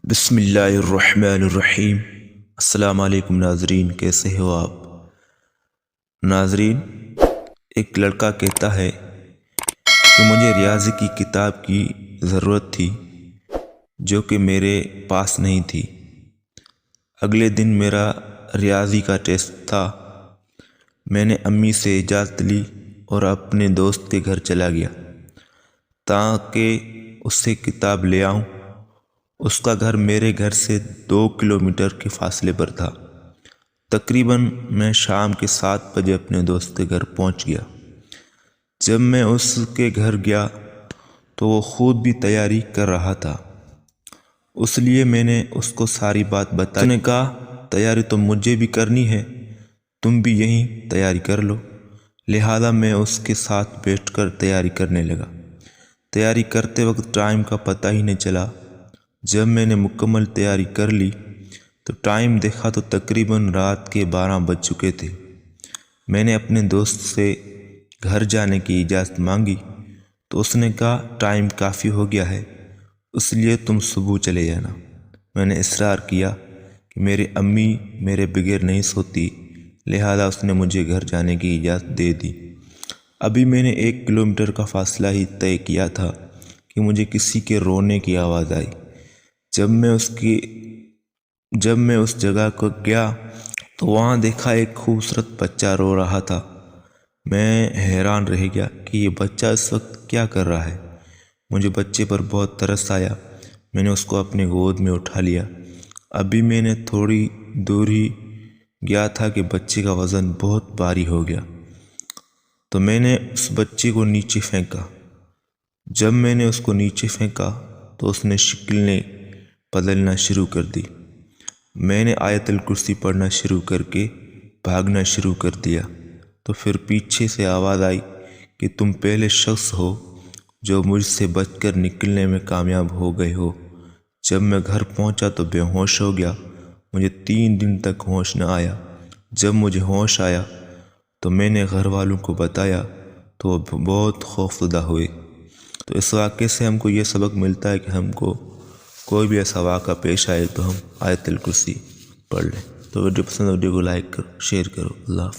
بسم اللہ الرحمن الرحیم۔ السلام علیکم ناظرین، کیسے ہو آپ؟ ناظرین، ایک لڑکا کہتا ہے کہ مجھے ریاضی کی کتاب کی ضرورت تھی جو کہ میرے پاس نہیں تھی۔ اگلے دن میرا ریاضی کا ٹیسٹ تھا۔ میں نے امی سے اجازت لی اور اپنے دوست کے گھر چلا گیا تاکہ اس سے کتاب لے آؤں۔ اس کا گھر میرے گھر سے 2 کلومیٹر کے فاصلے پر تھا۔ تقریباً میں شام کے 7 بجے اپنے دوست کے گھر پہنچ گیا۔ جب میں اس کے گھر گیا تو وہ خود بھی تیاری کر رہا تھا، اس لیے میں نے اس کو ساری بات بتائی۔ اس نے کہا تیاری تو مجھے بھی کرنی ہے، تم بھی یہیں تیاری کر لو۔ لہذا میں اس کے ساتھ بیٹھ کر تیاری کرنے لگا۔ تیاری کرتے وقت ٹائم کا پتہ ہی نہیں چلا۔ جب میں نے مکمل تیاری کر لی تو ٹائم دیکھا تو تقریباً رات کے 12 بج چکے تھے۔ میں نے اپنے دوست سے گھر جانے کی اجازت مانگی تو اس نے کہا ٹائم کافی ہو گیا ہے، اس لیے تم صبح چلے جانا۔ میں نے اصرار کیا کہ میری امی میرے بغیر نہیں سوتی، لہذا اس نے مجھے گھر جانے کی اجازت دے دی۔ ابھی میں نے 1 کلومیٹر کا فاصلہ ہی طے کیا تھا کہ مجھے کسی کے رونے کی آواز آئی۔ جب میں اس جگہ کو گیا تو وہاں دیکھا ایک خوبصورت بچہ رو رہا تھا۔ میں حیران رہ گیا کہ یہ بچہ اس وقت کیا کر رہا ہے۔ مجھے بچے پر بہت ترس آیا۔ میں نے اس کو اپنے گود میں اٹھا لیا۔ ابھی میں نے تھوڑی دور ہی گیا تھا کہ بچے کا وزن بہت بھاری ہو گیا، تو میں نے اس بچے کو نیچے پھینکا۔ جب میں نے اس کو نیچے پھینکا تو اس نے شکلیں بدلنا شروع کر دی۔ میں نے آیت الکرسی پڑھنا شروع کر کے بھاگنا شروع کر دیا تو پھر پیچھے سے آواز آئی کہ تم پہلے شخص ہو جو مجھ سے بچ کر نکلنے میں کامیاب ہو گئے ہو۔ جب میں گھر پہنچا تو بے ہوش ہو گیا۔ مجھے 3 دن تک ہوش نہ آیا۔ جب مجھے ہوش آیا تو میں نے گھر والوں کو بتایا تو وہ بہت خوفزدہ ہوئے۔ تو اس واقعے سے ہم کو یہ سبق ملتا ہے کہ ہم کو کوئی بھی ایسا واقعہ پیش آئے تو ہم آیت الکرسی پڑھ لیں۔ تو ویڈیو پسند، ویڈیو کو لائک کرو، شیئر کرو۔ اللہ حافظ۔